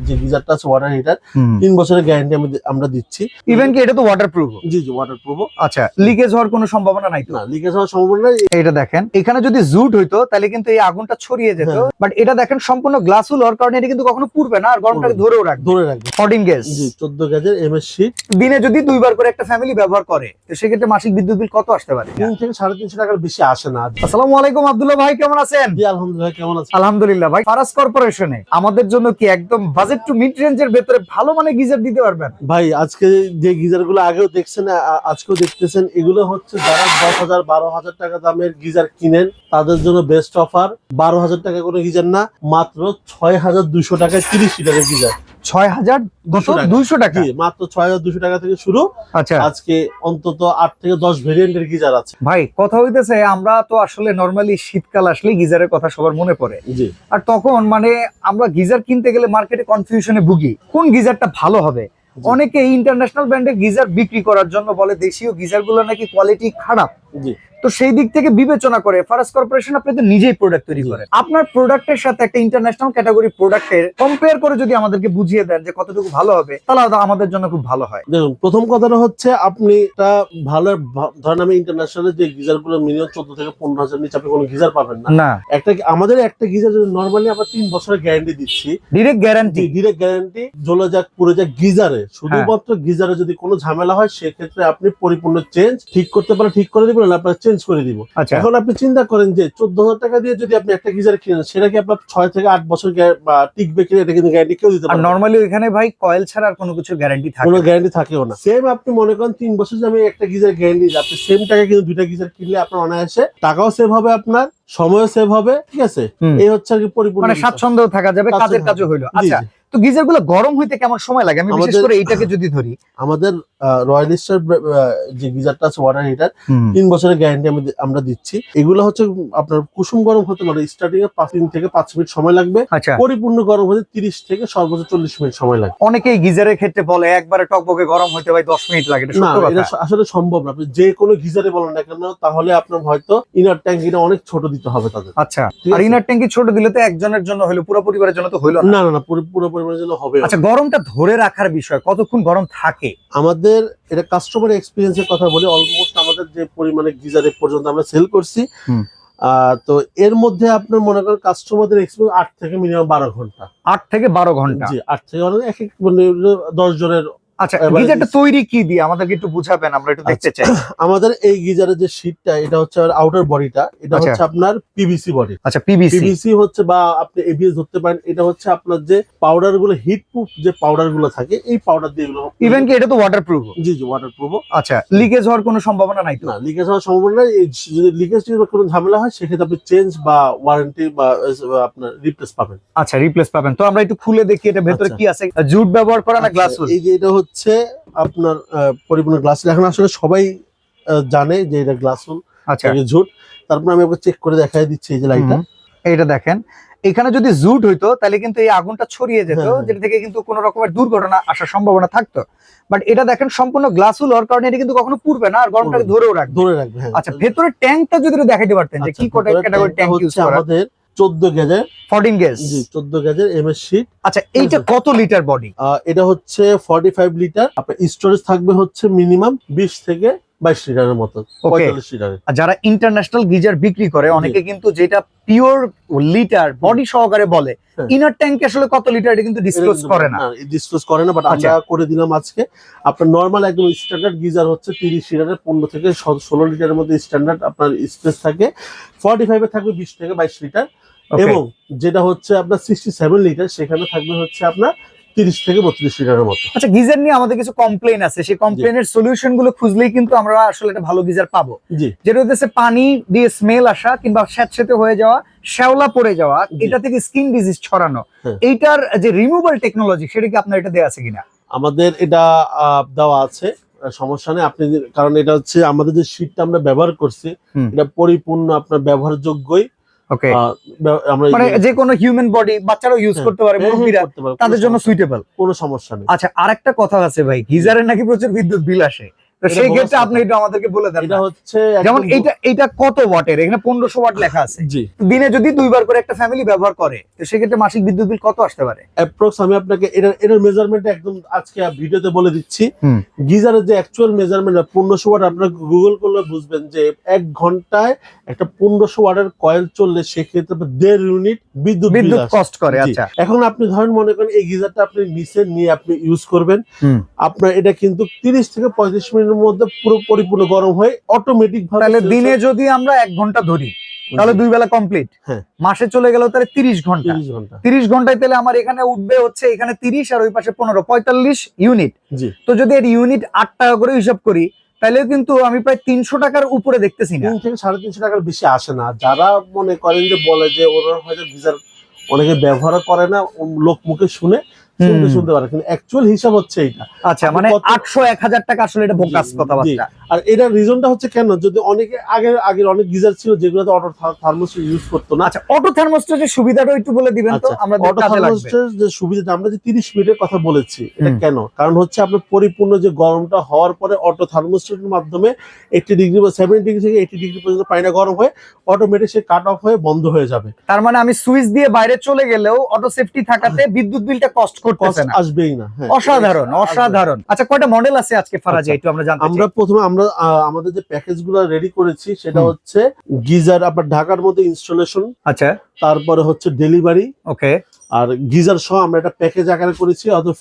যে গিজারটা আছে water heater 3 বছরের গ্যারান্টি আমরা দিচ্ছি। ইভেন কি এটা তো ওয়াটারপ্রুফ? জি জি ওয়াটারপ্রুফ। আচ্ছা, লিকেজ হওয়ার কোনো সম্ভাবনা নাই তো? না, লিকেজ হওয়ার সম্ভাবনা নাই। এটা দেখেন, এখানে যদি জুট হইতো তাহলে কিন্তু এই আগুনটা ছড়িয়ে যেত, বাট এটা দেখেন সম্পূর্ণ গ্লাসুল হওয়ার কারণে এটা কিন্তু কখনো পুড়বে না আর গরমটাকে ধরেও রাখবে। 14 গেজ। জি 14 গেজের এমএস শীট। দিনে যদি 2 বার করে একটা ফ্যামিলি ব্যবহার করে তো সেক্ষেত্রে মাসিক বিদ্যুৎ বিল কত আসতে পারে? 3 থেকে 350 টাকার বেশি আসে না। আসসালামু আলাইকুম আব্দুল্লাহ ভাই, কেমন আছেন? জি আলহামদুলিল্লাহ, কেমন আছেন? আলহামদুলিল্লাহ ভাই। ফারাজ কর্পোরেশনে আমাদের জন্য কি একদম বাজেট টু মিড রেঞ্জের ভেতরে ভালো মানে গিজার দিতে পারবেন? ভাই আজকে যে গিজার গুলো আগেও দেখছেন আজকেও দেখতেছেন, এগুলো হচ্ছে যারা 10,000 12,000 টাকা দামের গিজার কিনেন তাদের জন্য বেস্ট অফার। 12,000 টাকা করে গিজার না, মাত্র 6,200 টাকায় 30 লিটারের গিজার। 6,200 টাকা? মাত্র 6,200 টাকা থেকে শুরু। আচ্ছা, আজকে অন্তত 8 থেকে 10 ভেরিয়েন্টের গিজার আছে। ভাই কথা হইতেছে আমরা তো আসলে নরমালি শীতকাল আসলে গিজারের কথা সবার মনে পড়ে, জি। আর তখন মানে আমরা গিজার কিনতে গেলে মার্কেটে কনফিউশনে ভুগি কোন গিজারটা ভালো হবে। অনেকে ইন্টারন্যাশনাল ব্র্যান্ডের গিজার বিক্রি করার জন্য বলে দেশীয় গিজার গুলো নাকি কোয়ালিটি খারাপ। জি। তো সেই দিক থেকে বিবেচনা করে ফারাজ কর্পোরেশন আপনি তো নিজেই প্রোডাক্ট তৈরি করেন, আপনার প্রোডাক্টের সাথে একটা ইন্টারন্যাশনাল ক্যাটাগরি প্রোডাক্টের কম্পেয়ার করে যদি আমাদেরকে বুঝিয়ে দেন যে কতটুকু ভালো হবে তাহলে আমাদের জন্য খুব ভালো হয়। দেখুন, প্রথম কথাটা হচ্ছে আপনি একটা ভালো ধরেন আমি ইন্টারন্যাশনাল যে গিজার গুলো মিনিমাম 14 থেকে 15,000 নিচে আপনি কোনো গিজার পাবেন না। আমাদের একটা গিজার যদি নরমালি আমরা 3 বছরের গ্যারান্টি দিচ্ছি, ডিরেক্ট গ্যারান্টি। জ্বলে যাক পুড়ে যাক গিজারে, শুধুমাত্র গিজারে যদি কোনো ঝামেলা হয় সেক্ষেত্রে আপনি পরিপূর্ণ চেঞ্জ ঠিক করতে পারেন, ঠিক করে দিবেন, আপনার চেঞ্জ করে দিব। এখন আপনি চিন্তা করেন যে 14,000 টাকা দিয়ে যদি আপনি একটা গিজার কিনেন সেটা কি আপনার 6 থেকে 8 বছর টিকবে কিনা, এটা কিন্তু গ্যারান্টি কেউ দিতে পারে না। নরমালি এখানে ভাই কয়েল ছাড়া আর কোনো কিছু গ্যারান্টি থাকে না, কোনো গ্যারান্টি থাকেও না। সেম আপনি মনে করেন 3 বছর যে আমি একটা গিজার গ্যারান্টি দিই, আপনি সেম টাকা কিন্তু দুইটা গিজার কিনলে আপনার অনায়াসে টাকাও সেভ হবে, আপনার সময়ও সেভ হবে। ঠিক আছে, এই হচ্ছে আর কি পরিপূর্ণ মানে স্বাচ্ছন্দ্য থাকা যাবে, কাজের কাজও হইলো। আচ্ছা, তো গিজার গুলো গরম হইতে কেমন সময় লাগে? আমি বিশেষ করে এইটাকে যদি ধরি, আমাদের রয়্যাল স্টার যে গিজারটা আছে ওয়াটার হিটার 3 বছরের গ্যারান্টি আমরা দিচ্ছি। এগুলো হচ্ছে আপনার কুসুম গরম হতে পারে স্টার্টিং এ 5 থেকে 5 মিনিট সময় লাগবে। পরিপূর্ণ গরম হতে 30 থেকে সর্বোচ্চ 40 মিনিট সময় লাগে। অনেকেই গিজারের ক্ষেত্রে বলে একবারে টকবকে গরম হইতে ভাই 10 মিনিট লাগে, না, এটা আসলে সম্ভব না। আপনি যে কোনো গিজারে বলেন না কেন, তাহলে আপনার হয়তো ইনার ট্যাঙ্কিটা অনেক ছোট দিতে হবে তাদের। আচ্ছা, আর ইনার ট্যাঙ্কি ছোট দিলে তো একজনের জন্য হলো, পুরো পরিবারের জন্য তো হইলো না। না, পুরো পরিবারের জন্য হবে। আচ্ছা, গরমটা ধরে রাখার বিষয়, কতক্ষণ গরম থাকে? আমাদের এটা কাস্টমার এক্সপিরিয়েন্সের কথা বলি, অলমোস্ট আমাদের যে পরিমাণে গিজার পর্যন্ত আমরা সেল করছি, তো এর মধ্যে আপনার মনে করেন কাস্টমারদের এক্সপিরিয়েন্স 8 থেকে মিনিমাম 12 ঘন্টা। 8 থেকে 12 ঘন্টা? জি, 8 থেকে এক এক 10 জনের। আচ্ছা, গিজারটা তৈরি কি দিয়ে আমাদেরকে একটু বুঝাবেন, আমরা একটু দেখতে চাই। আমাদের এই গিজারের যে শীটটা, এটা হচ্ছে আউটার বডিটা, এটা হচ্ছে আপনার পিভিসি বডি। আচ্ছা, পিভিসি হচ্ছে বা আপনি এবিএস ধরতে পারেন। এটা হচ্ছে আপনার যে পাউডার গুলো, হিট প্রুফ যে পাউডার গুলো থাকে, এই পাউডার দিয়ে এগুলো। ইভেন কি এটা তো ওয়াটারপ্রুফ? জি জি ওয়াটারপ্রুফ। আচ্ছা, লিকেজ হওয়ার কোনো সম্ভাবনা নাই তো? না, লিকেজ হওয়ার সম্ভাবনা নাই। যদি লিকেজ কোনো ঝামেলা হয় সেক্ষেত্রে আপনি চেঞ্জ বা ওয়ারেন্টি বা আপনার রিপ্লেস পাবেন। আচ্ছা, রিপ্লেস পাবেন। তো আমরা একটু খুলে দেখি এটা ভেতরে কি আছে। জুট ব্যবহার করা না গ্লাসউড? এই যে এটা হচ্ছে আপনার পরিপূর্ণ গ্লাস। এখন আসলে সবাই জানে যে এটা গ্লাসউড। আচ্ছা, জুট। তারপর আমি একবার চেক করে দেখাই দিচ্ছি এই যে লাইটটা। এইটা দেখেন, এখানে যদি জুট হইতো তাহলে কিন্তু এই আগুনটা ছড়িয়ে যেত, যেটা থেকে কিন্তু কোনো রকমের দুর্ঘটনা আসার সম্ভাবনা থাকতো। বাট এটা দেখেন সম্পূর্ণ গ্লাসউড হওয়ার কারণে এটা কিন্তু কখনো পুড়বে না আর গরমটাকে ধরেও রাখবে। আচ্ছা, ভেতরে ট্যাঙ্কটা যদি দেখাইতে পারতেন যে কি ক্যাটাগরি ট্যাঙ্ক ইউজ করা? আমাদের 14 গেজের 14 গেজ। জি 14 গেজের এমএস শীট। আচ্ছা, এইটা কত লিটার বডি? এটা হচ্ছে 45 লিটার। আপনার স্টোরেজ থাকবে হচ্ছে মিনিমাম 20 থেকে 22 লিটারের মতো, 45 লিটারের। যারা ইন্টারন্যাশনাল গিজার বিক্রি করে অনেকে কিন্তু যেটা পিওর লিটার বডি সহকারে বলে, ইনার ট্যাঙ্ক আসলে কত লিটার এটা কিন্তু ডিসক্লোজ করে না। ডিসক্লোজ করে না, বাট আমরা করে দিলাম আজকে। আপনার নরমাল একদম স্ট্যান্ডার্ড গিজার হচ্ছে 30 লিটারের, 15 থেকে 16 লিটারের মধ্যে স্ট্যান্ডার্ড আপনার স্পেস থাকে। 45 এ থাকবে 20 থেকে 22 লিটার, এবং যেটা হচ্ছে আপনার 67 লিটার সেখানে থাকবে হচ্ছে আপনার 30 থেকে 32 লিটারের মতো। আচ্ছা, গিজার নিয়ে আমাদের কিছু কমপ্লেইন আছে, সেই কমপ্লেইনের সলিউশন গুলো খুঁজলেই কিন্তু আমরা আসলে একটা ভালো গিজার পাবো। যেটা হচ্ছে পানি দিয়ে স্মেল আসা কিংবা স্যাঁতসেঁতে হয়ে যাওয়া, শ্যাওলা পড়ে যাওয়া, এটা থেকে স্কিন ডিজিজ ছড়ানো, এইটার যে রিমুভাল টেকনোলজি সেটা কি আপনার এটা দেয়া আছে কিনা? আমাদের এটা দেওয়া আছে, সমস্যা নেই। আপনি কারণ এটা হচ্ছে আমাদের যে শীটটা আমরা ব্যবহার করছি, এটা পরিপূর্ণ আপনার ব্যবহারযোগ্যই। ওকে, মানে যে কোনো হিউম্যান বডি, বাচ্চারাও ইউজ করতে পারে, মুরব্বিরা, তাদের জন্য সুইটেবল, কোনো সমস্যা নেই। আচ্ছা, আরেকটা কথা আছে ভাই, গিজারের নাকি প্রচুর বিদ্যুৎ বিল আসে, তো সেই ক্ষেত্রে আপনি এটা আমাদেরকে বলে দেন। এটা হচ্ছে যেমন এটা কত ওয়াটের, এখানে 1500 ওয়াট লেখা আছে। জি। দিনে যদি 2 বার করে একটা ফ্যামিলি ব্যবহার করে, তো সেক্ষেত্রে মাসিক বিদ্যুৎ বিল কত আসতে পারে? অ্যাপ্রক্স আমি আপনাকে এটার মেজারমেন্ট একদম আজকে ভিডিওতে বলে দিচ্ছি। গিজারের যে অ্যাকচুয়াল মেজারমেন্ট 1500 ওয়াট, আপনারা গুগল করলে বুঝবেন যে 1 ঘন্টায় একটা 1500 ওয়াটের কয়েল চললে সেক্ষেত্রে 1.5 ইউনিট বিদ্যুৎ কস্ট করে। আচ্ছা, এখন আপনি ধরেন মনে করেন এই গিজারটা আপনি নিচে নিয়ে আপনি ইউজ করবেন, আপনার এটা কিন্তু 30 থেকে 35 মিনিটের মধ্যে পুরো পরিপূর্ণ গরম হয়ে অটোমেটিক ভাবে। তাহলে দিনে যদি আমরা 1 ঘন্টা ধরি তাহলে 2 বেলা কমপ্লিট। মাসে চলে গেল তাহলে 30 ঘন্টা। 30 ঘন্টায় তাহলে আমার এখানে উঠবে হচ্ছে এখানে 30 আর ওই পাশে 15, 45 ইউনিট। তো যদি এর ইউনিট 8 টাকা করে হিসাব করি তাহলে কিন্তু আমি প্রায় 300 টাকার উপরে দেখতেছি না। 3 থেকে 350 টাকার বেশি আসে না। যারা মনে করেন যে বলে যে ওরা হয়তো গিজার অনেকে ব্যবহার করে না, লোক মুখে শুনতে পারে, কিন্তু অ্যাকচুয়াল হিসাব হচ্ছে এটা। আচ্ছা, মানে 800 1000 টাকা আসলে এটা বোকাস কথাবার্তা। আর এটার রিজনটা হচ্ছে কেন, যদি অনেকে আগে অনেক গিজার ছিল যেগুলোতে অটো থার্মোস্ট্যাট ইউজ করতো না। আচ্ছা, অটো থার্মোস্ট্যাটের সুবিধাটা একটু বলে দিবেন তো আমরা। অটো থার্মোস্ট্যাটের যে সুবিধাটা, আমরা যে 30 মিনিটের কথা বলেছি, এটা কেন, কারণ হচ্ছে আপনার পরিপূর্ণ যে গরমটা হওয়ার পরে অটো থার্মোস্ট্যাটের মাধ্যমে 80 ডিগ্রি বা 70 ডিগ্রি থেকে 80 ডিগ্রি পর্যন্ত পানিটা গরম হয়ে অটোমেটিক সে কাট অফ হয়ে বন্ধ হয়ে যাবে। তার মানে আমি সুইচ দিয়ে বাইরে চলে গেলেও অটো সেফটি থাকাতে বিদ্যুৎ বিলটা কস্ট করতেছে না, আসবেই না। অসাধারণ অসাধারণ। আচ্ছা, কয়টা মডেল আছে আজকে ফারাজে একটু আমরা জানতে চাই। আমরা প্রথমে আমাদের যে প্যাকেজগুলো রেডি করেছি সেটা হচ্ছে গিজার আপনার ঢাকার মধ্যে ইনস্টলেশন, আচ্ছা, তারপরে হচ্ছে ডেলিভারি, ওকে, আর গিজার সহ আমরা একটা প্যাকেজ আকারে করেছি, অথবা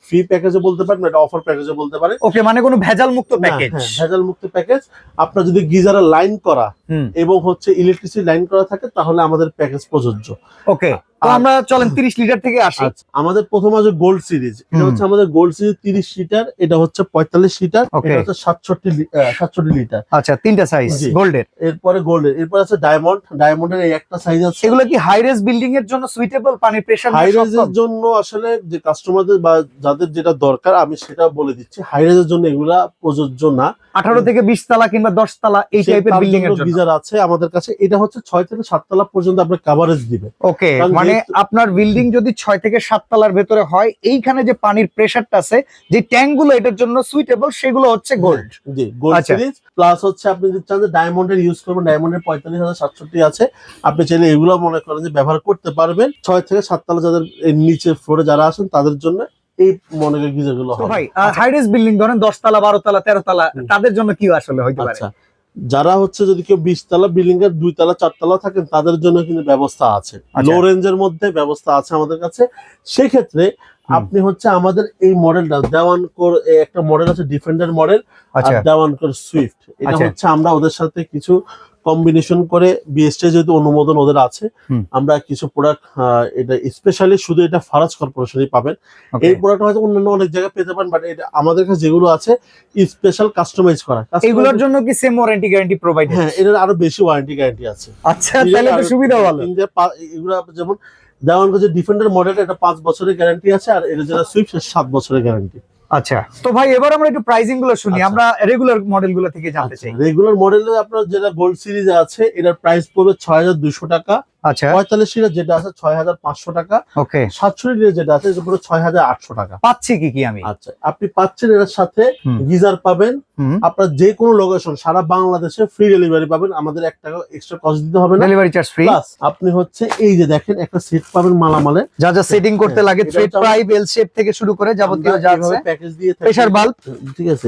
ফ্রি প্যাকেজে বলতে পারেন, এটা অফার প্যাকেজে বলতে পারেন। ওকে, মানে কোনো ভেজাল মুক্ত প্যাকেজ। ভেজাল মুক্ত প্যাকেজ। আপনার যদি গিজারের লাইন করা এবং হচ্ছে ইলেকট্রিসিটি লাইন করা থাকে তাহলে আমাদের প্যাকেজ প্রযোজ্য। ওকে, তো আমরা চলেন 30 লিটার থেকে আসি। আমাদের প্রথম আছে গোল্ড সিরিজ। এটা হচ্ছে আমাদের গোল্ড সিরিজ 30 লিটার, এটা হচ্ছে 45 লিটার, এটা হচ্ছে 67 লিটার। আচ্ছা, তিনটা সাইজ গোল্ডের। এরপরে এরপর আছে ডায়মন্ডের এই একটা সাইজ আছে। এগুলো কি হাই রেজ বিল্ডিং এর জন্য সুইটেবল? পানির প্রেসার হাই রেজের জন্য আসলে যে কাস্টমারদের বা যাদের যেটা দরকার আমি সেটা বলে দিচ্ছি, হাই রেজের জন্য এগুলা প্রযোজ্য না। 18 থেকে 20 তলা কিংবা 10 তলা এই টাইপের বিল্ডিং এর জন্য গিজার আছে আমাদের কাছে। এটা হচ্ছে 6 থেকে 7 তলা পর্যন্ত আপনার কভারেজ দিবে। ওকে, মানে আপনার বিল্ডিং যদি 6 থেকে 7 তলার ভেতরে হয়, এইখানে যে পানির প্রেসারটা আছে, যে ট্যাঙ্ক গুলো এটার জন্য সুইটেবল, সেগুলো হচ্ছে গোল্ড। জি, গোল্ড সিরিজ। প্লাস হচ্ছে আপনি যদি চান যে ডায়মন্ডের ইউজ করবেন, ডায়মন্ডের 45,760 আছে, আপনি চাইলে এগুলো মনে করেন যে ব্যবহার করতে পারবেন। 6 থেকে 7 তলা যাদের নিচে ফ্লোরে যারা আছেন তাদের জন্য এই মনে করেন গিজার গুলো হয়। ভাই, হাই রেজ বিল্ডিং ধরেন 10 তলা 12 তলা 13 তলা, তাদের জন্য কি আসলে হইতে পারে? আচ্ছা, যারা হচ্ছে যদি কেউ 20 তলা বিল্ডিং এর 2 তলা 4 তলা থাকেন তাদের জন্য কিন্তু ব্যবস্থা আছে, লো রেঞ্জের মধ্যে ব্যবস্থা আছে আমাদের কাছে। সেক্ষেত্রে আপনি হচ্ছে আমাদের এই মডেলটা দেওয়ান কোর, একটা মডেল আছে ডিফেন্ডার মডেল, আর দেওয়ান কোর সুইফট। এটা হচ্ছে আমরা ওদের সাথে কিছু কম্বিনেশন করে বিএসটি যেহেতু অনুমোদন ওদের আছে, আমরা কিছু প্রোডাক্ট এটা স্পেশালি শুধু এটা ফারাজ কর্পোরেশনই পাবেন। এই প্রোডাক্ট হয়তো অন্যান্য অনেক জায়গায় পেতে পারেন, বাট এটা আমাদের কাছে যেগুলো আছে স্পেশাল কাস্টমাইজ করা। এগুলোর জন্য কি সেম ওয়ারেন্টি গ্যারান্টি প্রোভাইড? হ্যাঁ, এর আরো বেশি ওয়ারেন্টি গ্যারান্টি আছে। আচ্ছা, তাহলে তো সুবিধা ভালো। এগুলো যেমন দেওয়ান কোর যে ডিফেন্ডার মডেল, এটা 5 বছরের গ্যারান্টি আছে, আর এটা যেটা সুইফট 7 বছরের গ্যারান্টি। আচ্ছা, তো ভাই এবার আমরা একটু প্রাইসিং গুলো শুনি। আমরা রেগুলার মডেল গুলো থেকে জানতে চাই। রেগুলার মডেলে আপনার যেটা গোল্ড সিরিজে আছে এটার প্রাইস পড়বে 6200 টাকা। আচ্ছা, 45 লিটার যেটা আছে 6500 টাকা। ওকে, 67 লিটার যেটা আছে এটা পুরো 6800 টাকা। পাচ্ছি কি আমি? আচ্ছা, আপনি পাচ্ছেন এর সাথে গিজার পাবেন, আপনার যে কোনো লোকেশন সারা বাংলাদেশে ফ্রি ডেলিভারি পাবেন, আমাদের 1 টাকা এক্সট্রা কস্ট দিতে হবে না, ডেলিভারি চার্জ ফ্রি। প্লাস আপনি হচ্ছে এই যে দেখেন একটা সেট পাবেন মালামালে, যা যা সেটিং করতে লাগে, থ্রেড পাইপ, এল শেপ থেকে শুরু করে যাবতীয় যা আছে, প্যাকেজ দিয়ে থাকি। প্রেসার বাল্ব, ঠিক আছে,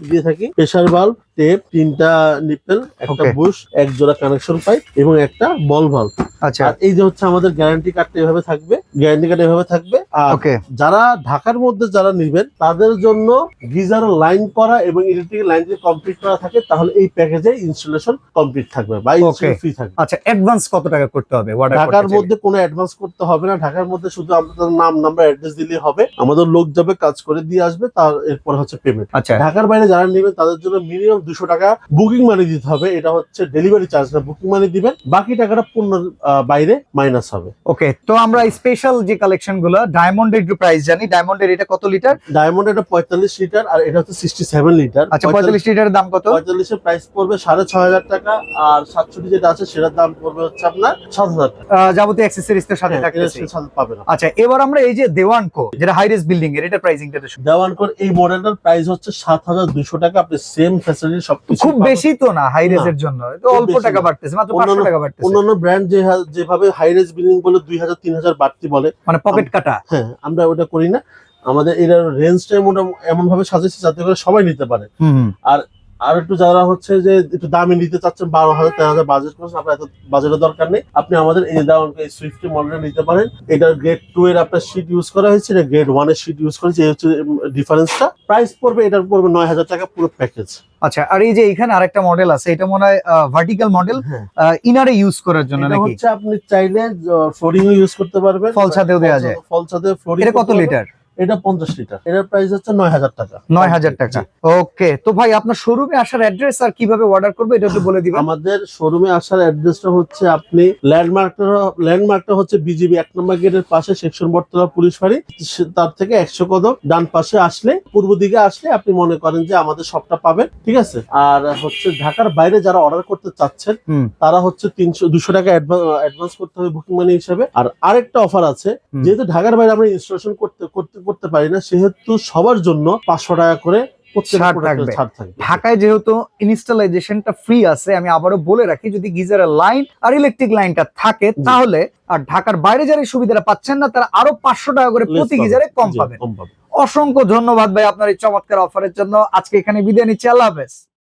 দিয়ে থাকি প্রেসার বাল্ব, টেপ, 3টা নিপেল, একটা বুশ, এক জোড়া কানেকশন পাইপ এবং একটা বল ভাল্ব। আচ্ছা, আর এই যে হচ্ছে আমাদের গ্যারান্টি কার্ডটা এভাবে থাকবে, গ্যারান্টি কার্ড এভাবে থাকবে। আর যারা ঢাকার মধ্যে যারা নেবেন তাদের জন্য গিজার লাইন করা এবং ইলেকট্রিক লাইন যদি কমপ্লিট করা থাকে তাহলে এই প্যাকেজে ইনস্টলেশন কমপ্লিট থাকবে বা ইনস্টলেশন ফ্রি থাকবে। আচ্ছা, অ্যাডভান্স কত টাকা করতে হবে? ঢাকার মধ্যে কোনো অ্যাডভান্স করতে হবে না, ঢাকার মধ্যে শুধু আমাদের নাম নাম্বার অ্যাড্রেস দিলেই হবে, আমাদের লোক যাবে কাজ করে দিয়ে আসবে, তার এরপর হচ্ছে পেমেন্ট। আচ্ছা, ঢাকার বাইরে যারা নেবেন তাদের জন্য মিনিমাম 200 টাকা বুকিং মানি দিতে হবে, এটা হচ্ছে ডেলিভারি চার্জ না, বুকিং মানি দিবেন, বাকি টাকাটা বাইরে মাইনাস হবে। ওকে, তো আমরা স্পেশাল যে কালেকশন গুলো ডায়মন্ডের একটু প্রাইস জানি। ডায়মন্ডের এটা কত লিটার? ডায়মন্ড এটা 45 লিটার আর এটা হচ্ছে 67 লিটার। আচ্ছা, 45 লিটারের দাম কত? 45 এর প্রাইস পড়বে 6500 টাকা, আর 67 যেটা আছে সেটার দাম পড়বে হচ্ছে আপনার 7000 টাকা। যাবতীয় অ্যাকসেসরিজ তো সাথে থাকতেছে। সাথে পাবেন। আচ্ছা, এবার আমরা এই যে দেওয়ানকো যেটা হাই রেস বিল্ডিং এর, এটা প্রাইসিংটা তো দেওয়ানকোর এই মডেলটার প্রাইস হচ্ছে 7200 টাকা। আপনি সেম ফ্যাসিলিটি সবকিছু খুব বেশি তো না হাই রেসের জন্য, তো অল্প টাকা বাড়তেছে, মাত্র 500 টাকা বাড়তেছে। অন্যান্য ব্র্যান্ড যেভাবে হাই রেস বিল্ডিং বলে 2000 3000 বাড়তি বলে, মানে পকেট কাটা। হ্যাঁ, আমরা ওটা করি না। আমাদের এর রেঞ্জটা এমন ভাবে সাজাচ্ছি যাতে করে সবাই নিতে পারে। আর একটু যারা হচ্ছে যে একটু দামি নিতে চাচ্ছেন, 12,000 13,000 বাজেট করছেন, আপনার এত বাজেটের দরকার নেই, আপনি আমাদের এই দাওয়ানকে সুইফট মডেলটা নিতে পারেন। এটা গ্রেড 2 এর আপনার শীট ইউজ করা হয়েছে, এটা গ্রেড 1 এর শীট ইউজ করেছে। এই হচ্ছে ডিফারেন্সটা। প্রাইস পড়বে, এটার পড়বে 9000 টাকা পুরো প্যাকেজ। আচ্ছা, আর এই যে এখানে আরেকটা মডেল আছে, এটা মনে হয় ভার্টিক্যাল মডেল, ইনারে ইউজ করার জন্য নাকি? হচ্ছে আপনি চাইলে ফ্লোরিং ও ইউজ করতে পারবেন, ফল ছাদেও দেওয়া যায়। ফল ছাদে ফ্লোরিং। এটা কত লিটার? এটা 50 লিটার। এটার প্রাইস হচ্ছে 9000 টাকা। 9000 টাকা। ওকে, তো ভাই আপনার শোরুমে আসার অ্যাড্রেস আর কিভাবে অর্ডার করবে এটা একটু বলে দিবেন। আমাদের শোরুমে আসার অ্যাড্রেসটা হচ্ছে, আপনি ল্যান্ডমার্কটা হচ্ছে বিজিবি 1 নম্বর গেটের পাশে, সেকশন বটতলা পুলিশ ফাঁড়ি। তার থেকে 100 কদম ডান পাশে আসলে, পূর্ব দিকে আসলে আপনি মনে করেন যে আমাদের শপটা পাবেন, ঠিক আছে। আর হচ্ছে ঢাকার বাইরে যারা অর্ডার করতে চাচ্ছেন তারা হচ্ছে 200 টাকা অ্যাডভান্স করতে হবে বুকিং মানি হিসেবে। আর আরেকটা অফার আছে, যেহেতু ঢাকার বাইরে আমরা ইনস্টলেশন করতে পারি না, সেহেতু সবার জন্য 500 টাকা করে ছাড় থাকবে। ঢাকায় যেহেতু ইনস্টলেশনটা ফ্রি আছে, আমি আবারও বলে রাখি, যদি গিজারের লাইন আর ইলেকট্রিক লাইনটা থাকে তাহলে, আর ঢাকার বাইরে যারা সুবিধাটা পাচ্ছেন না তারা আরো 500 টাকা করে প্রতি গিজারে কম পাবেন। অসংখ্য ধন্যবাদ ভাই আপনার এই চমৎকার অফারের জন্য। আজকে এখানে বিদায় নিচ্ছি, আল্লাহ হাফেজ।